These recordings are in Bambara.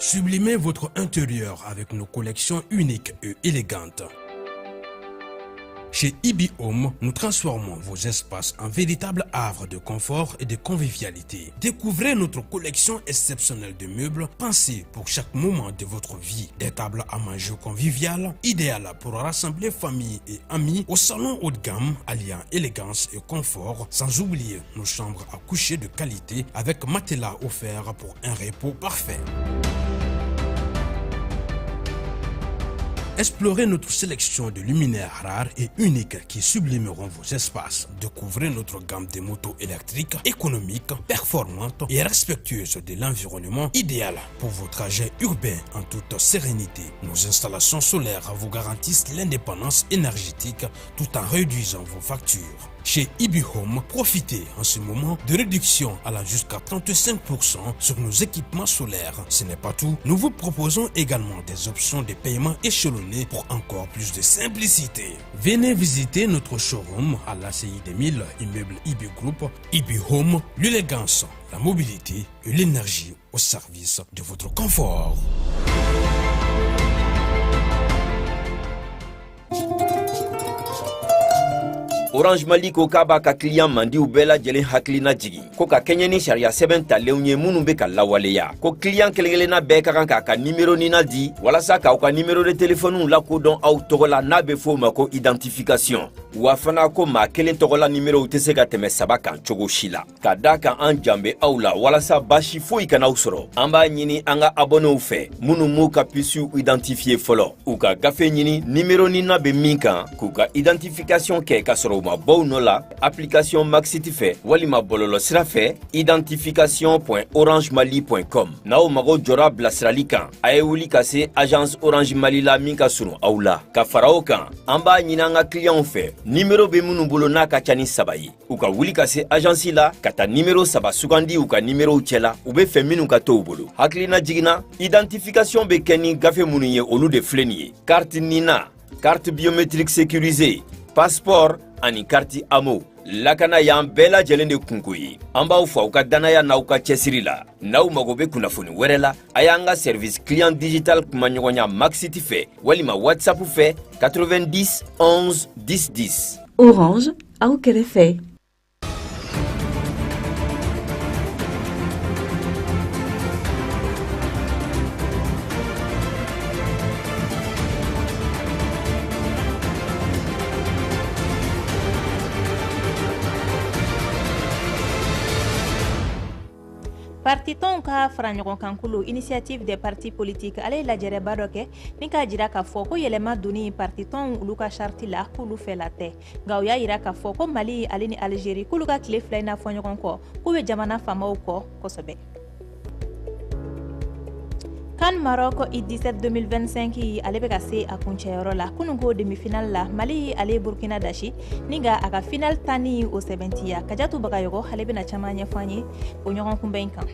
Sublimez votre intérieur avec nos collections uniques et élégantes. Chez Ibi Home, nous transformons vos espaces en véritables havres de confort et de convivialité. Découvrez notre collection exceptionnelle de meubles pensés pour chaque moment de votre vie. Des tables à manger conviviales, idéales pour rassembler famille et amis au salon haut de gamme, alliant élégance et confort, sans oublier nos chambres à coucher de qualité avec matelas offerts pour un repos parfait. Explorez notre sélection de luminaires rares et uniques qui sublimeront vos espaces. Découvrez notre gamme de motos électriques, économiques, performantes et respectueuses de l'environnement, idéales pour vos trajets urbains en toute sérénité. Nos installations solaires vous garantissent l'indépendance énergétique tout en réduisant vos factures. Chez Ibi Home, profitez en ce moment de réductions allant jusqu'à 35% sur nos équipements solaires. Ce n'est pas tout, nous vous proposons également des options de paiement échelonnées pour encore plus de simplicité. Venez visiter notre showroom à l'ACI 2000, immeuble Ibi Group. Ibi Home, l'élégance, la mobilité et l'énergie au service de votre confort. Orange Mali ko kaba ka client mandi u bela jelen haklina jigi ko ka kenya ni sharia seben talewnye munu be ka lawaleya ko client kelengelena be ka kan ka numéro nina di wala sa ka numéro de téléphone la ko don au togola na be fo mako identification wa fana ko ma kelen togola numéro te se ka teme sabakan chogo shila ka daka an jambe aula wala sa bashi fo ikana usoro amba nyini anga abonné u fe munu mu ka pisu identifier folo u ka gafe nyini numéro nina be minka ku ka identification ke ka soro ma bawnola application Maxiti fait walima bololo sira fait identification.orangemali.com nao mago jora blasrali kan aye wuli kase agence Orange Mali la minka sunu aula ka farao kan amba nyinanga client fait numéro be munu bolo na ka chani sabayi u ka wuli kase agence la kata numéro saba sugandi u ka numéro chela u be fe minu ka to bolo haklina jigina identification be keni gafe munu ye olu de flenier carte nina carte biométrique sécurisée passeport ani karti amo lakana yan bela jelende kunkoyi amba ufa uka danaya na uka chesirila na umagobe kunafoni werela ayanga service client digital kumanyogonya Maxiti fait walima WhatsApp fait 90 11 10 10 Orange au fait. Partiton ka faranyogon kankulu initiative des partis politiques ale la jere badoke ninka jira ka foko yelema duni partiton uluka charti la kulu felate gawya ira ka foko Mali alini Algérie kulu ka kile flaina fonyogon ko kube jamana famaw ko kosobe Kan Maroc I17 2025 ale be ka se a kuncɛyɔrɔ la kununko demi-finale la Mali ale Burkina dashi ninga aka final tani o sɛbɛntiya Kajatu Bagayogo ale bena caman ɲɛfɔ an ye o ɲɔgɔn kunbɛn kan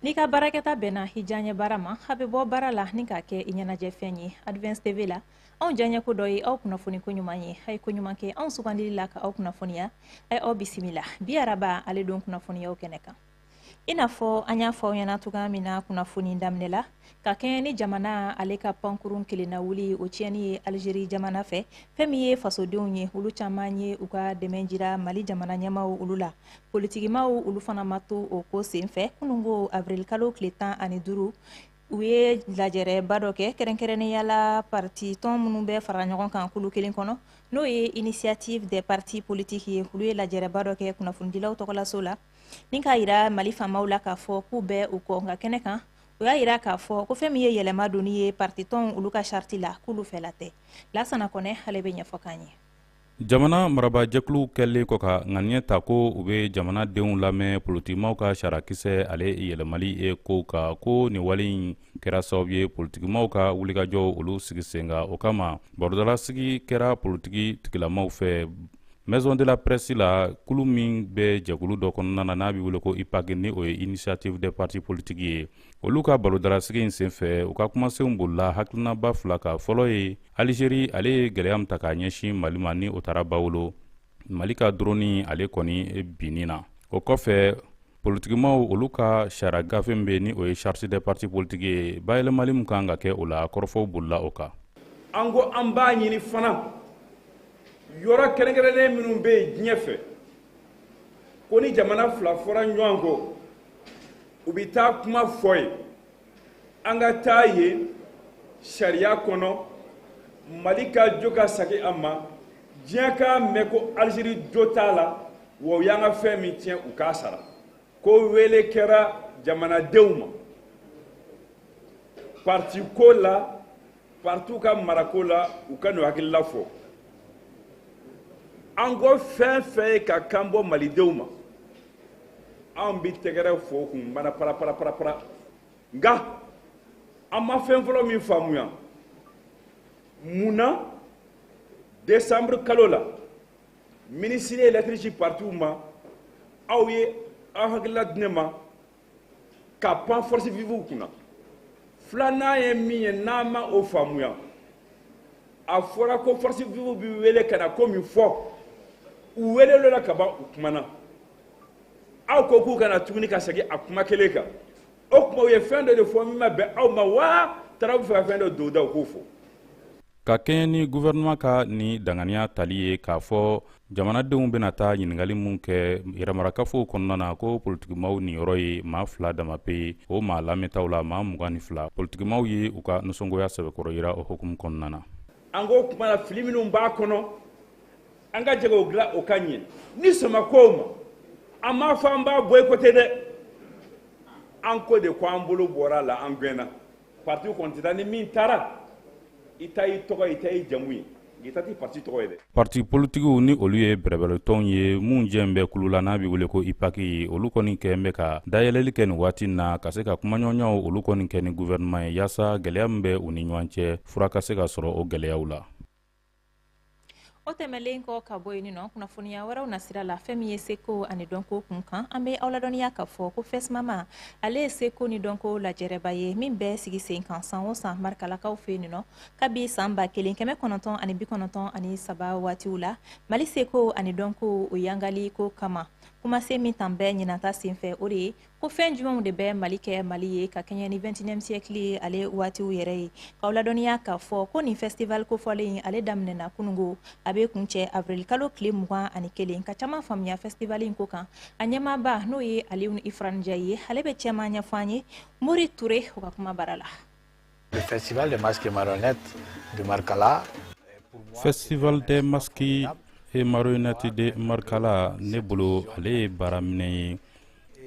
Ni ka barakɛta bɛnna hijanɲɛ baara ma a bɛ bɔ baara la ni k'a kɛ I ɲɛnajɛ fɛn ye Advance TV la anw diyaɲɛ ko dɔ ye aw kunnafoni ko ɲuman ye a ye ko ɲuman kɛ anw sugandili la ka aw kunnafoniya a ye aw bisimila bi araba ale don kunnafoniyaw kɛnɛ kan I n'a fɔ an y'a fɔ aw ɲɛna cogoya min na kunnafoni daminɛ la ka kɛɲɛ ni jamana ale ka pankurun kelenna wuli o tiɲɛni ye Algérie jamana fɛ fɛn min ye fasodenw ye olu caman ye u ka dɛmɛ jira Mali jamana ɲɛmaw olu la politikimaw olu fana ma to o ko sen fɛ kunungo avril kalo tile 15 u ye lajɛrɛba dɔ kɛ kɛrɛnkɛrɛnnenya la parti tɔn minnu bɛ fara ɲɔgɔn kan kulu kelen kɔnɔ n'o ye initiative des partis politiques ye olu ye lajɛrɛba dɔ kɛ kunnafonidilaw tɔgɔlaso la ni k'a yira Mali faamaw la k'a fɔ k'u bɛ u kɔ nka kɛnɛ kan o y'a yira k'a fɔ ko fɛn min ye yɛlɛma doni ye parti tɔn olu ka charti la k'olu fɛla tɛ Lasana Kɔnɛ ale bɛ ɲɛfɔ k'an ye jamana marabajɛkulu kɛlen kɔ ka ŋaniya ta ko u bɛ jamanadenw lamɛn politikimaw ka sarakisɛ ale yɛlɛmali ye ko ka ko nin wale in kɛra sababu ye politikimaw ka wulikajɔ olu sigi sen kan o kama barodalasigi kɛra politiki tigilamaw fɛ Maison de la Presse la kulu min bɛ jɛkulu dɔ kɔnɔna na n'a bɛ wele ko IPAC ni o ye initiative des partis politiques ye olu ka barodalasigi in senfɛ u ka kumasenw bolila hakilinaba fila ka fɔlɔ ye Algérie ale ye gɛlɛya min ta k'a ɲɛsin Mali ma ni o taara bawolo Mali ka drone ale kɔni binni na o kɔfɛ politikimaw olu ka sariya gafe be ni o ye charte des partis politiques ye bayɛlɛmali mun kan ka kɛ o la kɔrɔfɔw bolila o kan. An ko an b'a ɲini fana yɔrɔ kɛrɛnkɛrɛnnen minnu bɛ yen diɲɛ fɛ ko ni jamana fila fɔra ɲɔgɔn kɔ u bɛ taa kuma fɔ ye an ka taa ye sariya kɔnɔ Mali ka jo ka sagi an ma diɲɛ ka mɛn ko Algérie jo t'a la wa u y'an ka fɛn min tiɲɛ u k'a sara ko wele kɛra jamanadenw ma parti ko la partout ka marako la u ka n'u hakilila fɔ an ko fɛn fɛn ye ka kan bɔ malidenw ma an bi tɛgɛrɛ fɔ kun mana para nka an ma fɛn fɔlɔ min faamuya mun na décembre kalo la ministre électricité partout ma aw ye aw hakilila di ne ma ka pan force vive kunna filanan ye min ye n'an ma o faamuya a fɔra ko force vive bi wele ka na ko min fɔ u wele la ka ban u kumana aw ko k'u kana tuguni ka segin a kuma kelen kan o kuma u ye fɛn dɔ de fɔ min ma bɛn aw ma wa taara u fɛ ka fɛn dɔ don da u k'o fɔ. Ka kɛɲɛ ni gouvernement ka ni danganiya tali ye k'a fɔ jamanadenw bena taa ɲiningali mun kɛ yɛrɛmarakafo kɔnɔna na ko politikimaw ni yɔrɔ ye maa 2 dama pe o maa lamɛntaw la maa 22 politikimaw ye u ka nisɔngoya sɛbɛkɔrɔ yira o hukumu kɔnɔna na. An ko kuma na fili minnu b'a kɔnɔ an ka jɛgɛ o dilan o ka ɲɛ ni sɔnma kow ma an m'a fɔ an b'a boycotté dɛ an ko de ko an bolo bɔra la an gɛnna parti kɔni tɛ taa ni min taara ita i tɔgɔ ita i jamu ye ita ti parti tɔgɔ ye dɛ. Parti politikiw ni olu ye bɛrɛbɛrɛtɔnw ye mun jɛn bɛ kulu la n'a bɛ wele ko IPAC olu kɔni kɛn bɛ ka dayɛlɛli kɛ nin waati na ka se ka kumaɲɔgɔnyaw olu kɔni kɛ ni gouvernement ye yaasa gɛlɛya min bɛ u ni ɲɔgɔn cɛ fura ka se ka sɔrɔ o gɛlɛyaw la. O tɛmɛlen kɔ ka bɔ yen nɔ kunnafoniya wɛrɛw nasira la fɛn min ye seko ani dɔnko kun kan an bɛ aw ladɔnniya ka fɔ ko fɛsmama ale ye seko ni dɔnko lajɛrɛba ye min bɛɛ sigi sen kan san o san marikalakaw fɛ yen nɔ kabi san 1993 waatiw la Mali seko ani dɔnko o yangali ko kama kuma se min tan bɛɛ ɲinata senfɛ o de ye ko fɛn jumɛnw de bɛ Mali kɛ Mali ye ka kɛɲɛ ni 21e siècle ale waatiw yɛrɛ ye k'aw ladɔnniya ka fɔ ko nin festival kofɔlen ale daminɛna kunungo a bɛ kuncɛ avril kalo tile 21 ka caman faamuya festival in ko kan a ɲɛmaaba n'o ye Aliyu Ifranija ye ale bɛ cɛman ɲɛfɔ an ye Mori Ture o ka kuma bara la. Le festival des masques et marionnettes de Markala. Festival des masques et marionnettes de Markala ne bolo ale ye baaraminɛ ye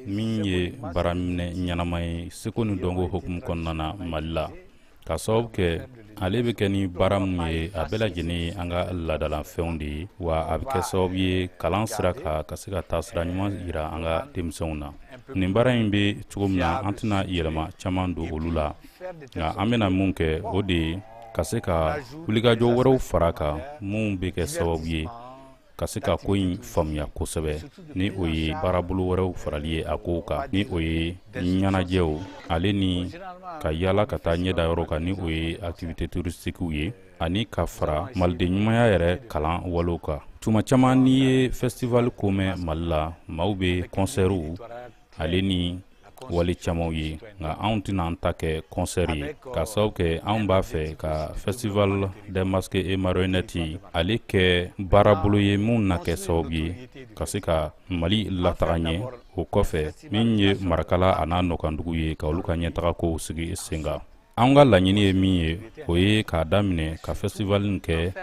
min ye baaraminɛ ɲɛnama ye seko ni dɔnko hukumu kɔnɔna na Mali la ka sababu kɛ ale bɛ kɛ ni baara mun ye a bɛɛ lajɛlen ye an ka laadalanfɛnw de ye wa a bɛ kɛ sababu ye kalan sira kan ka se ka taa sira ɲuman yira an ka denmisɛnw na nin baara in bɛ cogo min na an tɛna yɛlɛma caman don olu la nka an bɛna mun kɛ o de ye ka se ka wulikajɔ wɛrɛw fara kan mun bɛ kɛ sababu ye ka se ka ko in faamuya kosɛbɛ ni o ye baarabolo wɛrɛw farali ye a kow kan ni o ye ɲɛnajɛw ale ni ka yaala ka taa ɲɛdayɔrɔ kan ni o ye activité touristiques ye ani ka fara maliden ɲumanya yɛrɛ kalan walew kan tuma caman n'i ye festival ko mɛn Mali la maaw bɛ concertw ale ni wale camanw ye nka anw tɛna an ta kɛ concert ye ka sababu kɛ anw b'a fɛ ka festival des masques et marionnettes ale kɛ baarabolo ye mun na kɛ sababu ye ka se ka Mali lataga ɲɛ o kɔfɛ min ye marakala a n'a nɔkandugu ye ka olu ka ɲɛtaga kow sigi sen kan an ka laɲini ye min ye o ye k'a daminɛ ka festival nin kɛ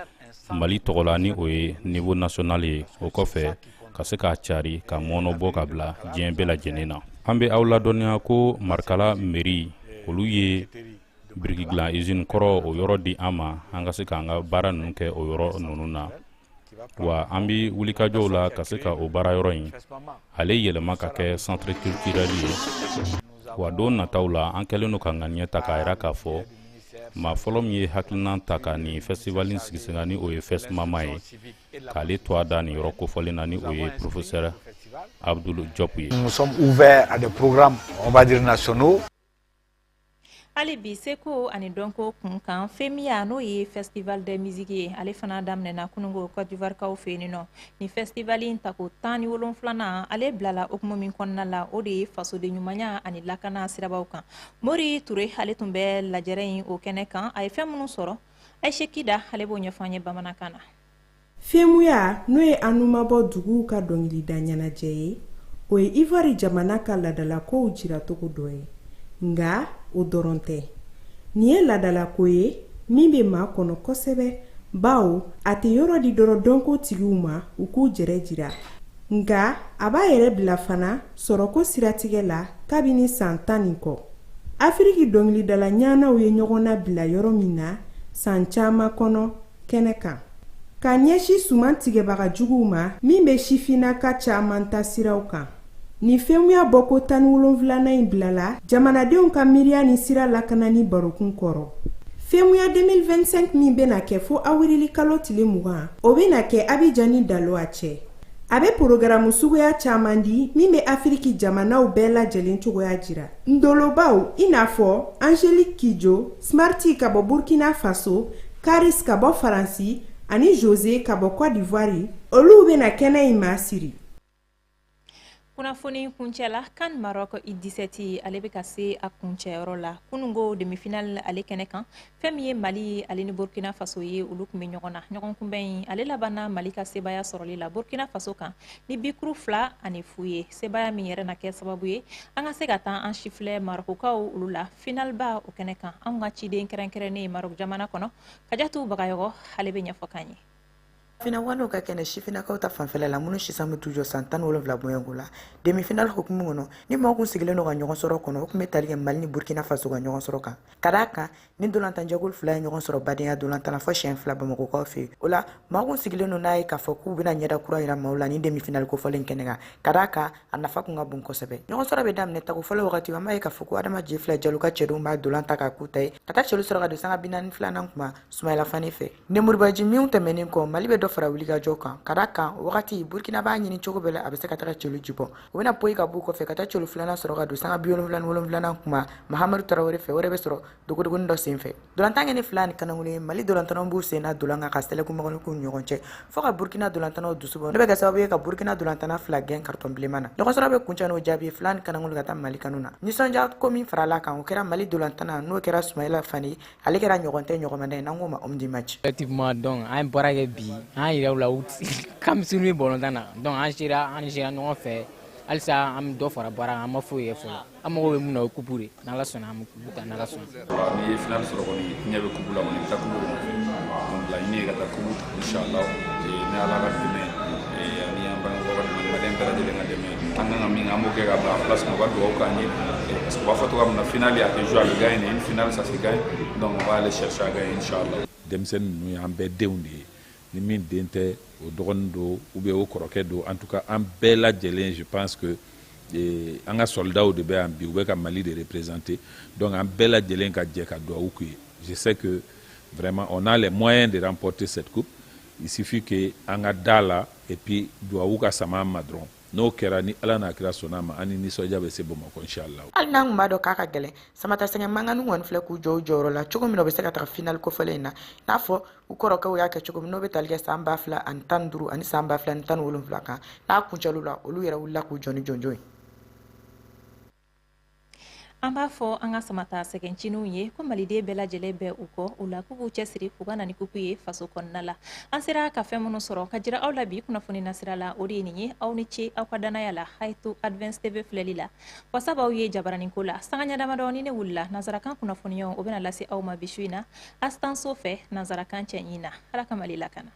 Mali tɔgɔ la ni o ye niveau national ye o kɔfɛ ka se k'a cari ka mɔnɔ bɔ ka bila diɲɛ bɛɛ lajɛlen na an bɛ aw ladɔnniya ko Markala mairie olu ye biriki dilan usine kɔrɔ o yɔrɔ di an ma an ka se k'an ka baara ninnu kɛ o yɔrɔ ninnu na wa an bɛ wulikajɔw la ka se ka o baara yɔrɔ in ale yɛlɛma ka kɛ centre culturel ye wa don nataw la an kɛlen don ka ŋaniya ta k'a yira k'a fɔ maa fɔlɔ min ye hakilina ta ka nin festival in sigi sen kan ni o ye Fɛsmama ye k'ale to a da nin yɔrɔ kofɔlen na ni o ye professeur Abdul Diop ye. Nous sommes ouverts à des programmes, on va dire nationaux. Ali bi seko ani donko kunkan femiya no ye festival de musique ye ale fana daminɛna kunungo Côte d'Ivoire kaw fe yen nɔ ni festival in tako 17 ale bilala okumu min kɔnɔna la o de ye fasoden ɲumanya ani lakana sirabaw kan Mori Touré ale tun bɛ lajɛrɛ in o kɛnɛ kan a ye fɛn minnu sɔrɔ Aïcha Kida ale b'o ɲɛfɔ an ye bamanankan na Femuya n'o ye anumabɔ duguw ka dɔnkilida ɲɛnajɛ ye o ye Ivoire jamana ka ladalakow jiratogo dɔ ye nga o dɔrɔn tɛ nin ye ladalako ye min bɛ maa kɔnɔ kosɛbɛ bawo a tɛ yɔrɔ di dɔrɔn dɔnko tigiw ma u k'u jɛrɛ jira nga a b'a yɛrɛ bila fana sɔrɔko siratigɛ la kabini san 10 nin kɔ Afiriki dɔnkilidala ɲaanaw ye ɲɔgɔn nabila yɔrɔ min na san caman kɔnɔ kɛnɛ kan ka ɲɛsi suman tigɛbaga juguw ma min bɛ sifinaka caman ta siraw kan ni Femuya bɔko 17nan in bilala jamanadenw ka miiriya ni sira lakanani barokun kɔrɔ Femuya 2025 min bɛna kɛ fo awirili kalo tile 20 o bɛna kɛ Abidjan dalo a cɛ a bɛ programu suguya caman di min bɛ Afiriki jamanaw bɛɛ lajɛlen cogoya jira ndolobaw i n'a fɔ Angélique Kidjo Smarty ka bɔ Burkina Faso Karis ka bɔ Faransi ani José ka bɔ Côte d'Ivoire olu bɛna kɛnɛ in masiri kunnafoni kuncɛla kan Maroc I17 ale bɛ ka se a kuncɛyɔrɔ la kunungo demi-finale ale kɛnɛ kan fɛn min ye Mali ale ni Burkina Faso ye olu tun bɛ ɲɔgɔn na ɲɔgɔn kunbɛn ale labanna Mali ka sebaya sɔrɔli la Burkina Faso kan ni bikuru 2 ani 0 ye sebaya min yɛrɛ na kɛ sababu ye an ka se ka taa an sifilɛ Marocains olu la finaleba o kɛnɛ kan an ka ciden kɛrɛnkɛrɛnnen Maroc jamana kɔnɔ Kajatu Bagayɔgɔ ale bɛ ɲɛfɔ kan ye Finawano ka kɛnɛ sifinakaw ta fanfɛla la minnu si bɛ toujours san 17 bɔɲɔngo la demi-finale hukumu kɔnɔ ni maa kun sigilen don ka ɲɔgɔn sɔrɔ kɔnɔ o tun bɛ tali kɛ Mali ni Burkina Faso ka ɲɔgɔn sɔrɔ kan ka d'a kan ni dolantanjɛkulu 2 ye ɲɔgɔn sɔrɔ badenya dolantan fɔ siɲɛ 2 Bamakɔkaw fɛ yen o la maa kun sigilen don n'a ye k'a fɔ k'u bɛna ɲɛda kura yira maaw la ni demi-finale kofɔlen kɛnɛ kan ka d'a kan a nafa kun ka bon kosɛbɛ ɲɔgɔn sɔrɔ bɛ daminɛ tago fɔlɔ wagati an b'a ye k'a fɔ ko Adama Jefila Jalo ka cɛdenw b'a dolan ta k'a k'u ta ye ka taa cɛlu sɔrɔ ka don sanga 42nan kuma Sumayila Fane fɛ Nemuribaji minw tɛmɛnen kɔ Mali bɛ dɔ fara wulikajɔ kan ka d'a kan wagati Burkina b'a ɲini cogo bɛɛ la a bɛ se ka taga cɛlu jibɔ o bɛna poyi ka b'u kɔfɛ ka taa cɛlu 2nan sɔrɔ ka don sanga 77nan kuma Mahamadu Tarawele fɛ o de bɛ sɔrɔ dogodogoni dɔ senfɛ dolantan kɛni 2 ni kanangolo ye Mali dolantanw b'u senna dolan kan ka sɛlɛkumɔgɔninw ɲɔgɔn cɛ fo ka Burkina dolantanw dusu bɔ ne bɛ kɛ sababu ye ka Burkina dolantana 2 gɛn carton bilenman na ɲɔgɔnsɔrɔ bɛ kuncɛ n'o jaabi 2 ni kanangolo ka taa Mali kanu na nisɔndiya ko min farala kan o kɛra Mali dolantana n'o kɛra Sumayila Fane ale kɛra ɲɔgɔn tɛ ɲɔgɔnmɛnɛ n'an ko ma homme du match effectivement donc an baara kɛ bi an yɛrɛ la comme si nous bolontan na donc an sera ɲɔgɔn fɛ halisa an dɔ fara baara an ma foyi ye fɔlɔ an mago bɛ mun na o kupu de n'ala sɔnna an bɛ taa n'ala sɔnna ni ye final sɔrɔ kɔni ɲɛ bɛ kupu la kɔni bɛ taa kupu de nɔfɛ donc laɲini ye ka taa kupu inchallah ni ala ka dɛmɛ ani an bangebagaw ka maliyɛn bɛɛ lajɛlen ka dɛmɛ an kan ka min kɛ an b'o kɛ ka bila en place u ka dugawu k'an ye parce que u b'a fɔ cogoya min na finale a tɛ jouer à le gagner une finale ça se gagne donc on va aller chercher à gagner inchallah denmisɛnnin ninnu y'an bɛɛ denw de ye ni min den tɛ o dɔgɔnin don ou bien o kɔrɔkɛ don en tout cas an bɛɛ lajɛlen je pense que an ka soldats de bɛ yan bi u bɛ ka Mali de représenter donc an bɛɛ lajɛlen ka jɛ ka dugawu k'u ye je sais que vraiment on a les moyens de remporter cette coupe il suffit que an ka da la et puis dugawu ka sama an ma dɔrɔn n'o kɛra ni ala n'a kira sɔnna ma an ni nisɔndiya bɛ se Bamakɔ inchallah hali n'an kun b'a dɔn k'a ka gɛlɛn samata sɛgɛn mankanninw kɔni filɛ k'u jɔ u jɔyɔrɔ la cogo min na u bɛ se ka taga finale kofɔlen in na n'a fɔ u kɔrɔkɛw y'a kɛ cogo min n'o bɛ tali kɛ san 2015 ani san 2017 kan n'a kuncɛlu la olu yɛrɛ wulila k'u jɔ ni jɔnjɔn ye an b'a fɔ an ka samata sɛgɛncininw ye ko maliden bɛɛ lajɛlen bɛ u kɔ u la k'u k'u cɛsiri k'u ka na ni kupu ye faso kɔnɔna la an sera ka fɛn minnu sɔrɔ ka jira aw la bi kunnafoni nasira la o de ye nin ye aw ni ce aw ka danaya la hayi to Advance TV filɛli la wasa b'aw ye jabaraninko la sanga ɲɛ damadɔ ni ne wulila nansarakan kunnafoniyaw o bɛna lase aw ma bi su in na astanso fɛ nansarakan cɛɲi na ala ka Mali lakana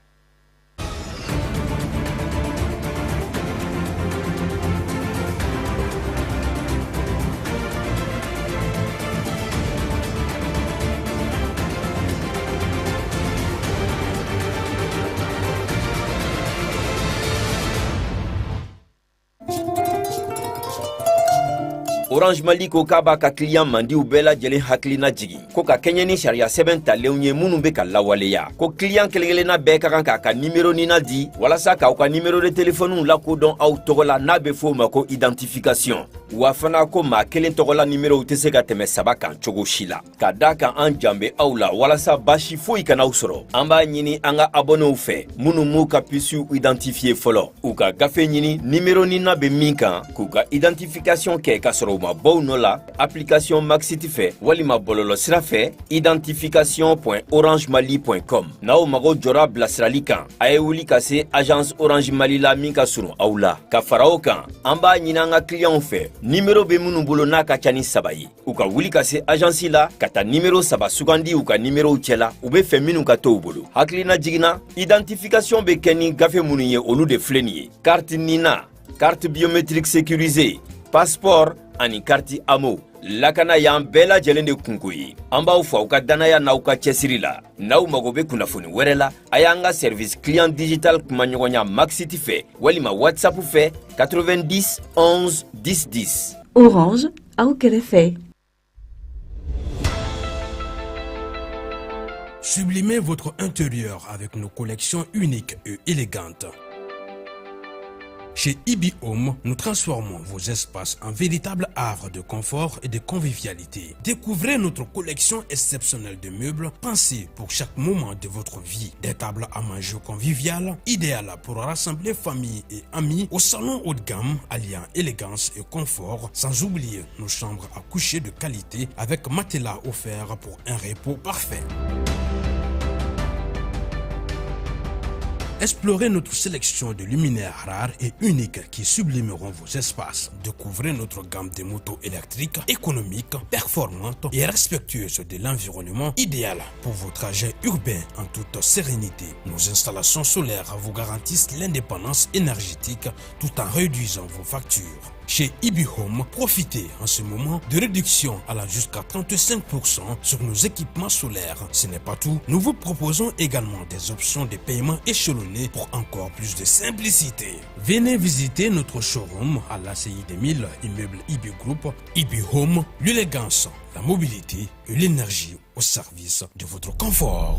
Orange Mali ko k'a b'a ka client mandiw bɛɛ lajɛlen hakilina jigi ko ka kɛɲɛ ni sariya sɛbɛn talenw ye minnu bɛ ka lawaleya ko client kelenkelenna bɛɛ ka kan k'a ka nimero nina di walasa k'aw ka nimero de téléphone lakodɔn aw tɔgɔ la n'a bɛ f'o ma ko identification wa fana ko maa kelen tɔgɔla nimero tɛ se ka tɛmɛ 3 kan cogo si la ka da kan an janbe aw la walasa basi foyi kan'aw sɔrɔ an b'a ɲini an ka abonnew fɛ minnu m'u ka pisiw identifiye fɔlɔ u ka gafe ɲini nimero ni na bɛ min kan k'u ka identification kɛ ka sɔrɔ u ma bɔ u nɔ la application Maxiti fɛ walima bɔlɔlɔ sira fɛ identification.orangemali.com n'aw mago jɔra bilasirali kan a ye wuli ka se agence Orange Mali la min ka surun aw la ka fara o kan an b'a ɲini an ka clientw fɛ nimero bɛ minnu bolo n'a ka ca ni 3 ye u ka wuli ka se agence la ka ta nimero 3 sugandi u ka nimerow cɛla u bɛ fɛ minnu ka to u bolo hakilina jiginna identification bɛ kɛ ni gafe minnu ye olu de filɛ nin ye carte nina carte biométrique sécurisée passeport ani carte amo lakana y'an bɛɛ lajɛlen de kunko ye an b'aw fɔ aw ka danaya n'aw ka cɛsiri la n'aw mago bɛ kunnafoni wɛrɛ la a y'an ka service client digital kumaɲɔgɔnya Maxiti fɛ walima WhatsApp fɛ 90 11 10 10 Orange aw kɛrɛfɛ. Sublimez votre intérieur avec nos collections uniques et élégantes. Chez Ibi Home, nous transformons vos espaces en véritables havres de confort et de convivialité. Découvrez notre collection exceptionnelle de meubles pensés pour chaque moment de votre vie. Des tables à manger conviviales, idéales pour rassembler famille et amis au salon haut de gamme, alliant élégance et confort, sans oublier nos chambres à coucher de qualité avec matelas offerts pour un repos parfait. Explorez notre sélection de luminaires rares et uniques qui sublimeront vos espaces. Découvrez notre gamme de motos électriques, économiques, performantes et respectueuses de l'environnement, idéales pour vos trajets urbains en toute sérénité. Nos installations solaires vous garantissent l'indépendance énergétique tout en réduisant vos factures. Chez Ibi Home, profitez en ce moment de réductions allant jusqu'à 35% sur nos équipements solaires. Ce n'est pas tout, nous vous proposons également des options de paiement échelonnées pour encore plus de simplicité. Venez visiter notre showroom à l'ACI 2000, immeuble Ibi Group. Ibi Home, l'élégance, la mobilité et l'énergie au service de votre confort.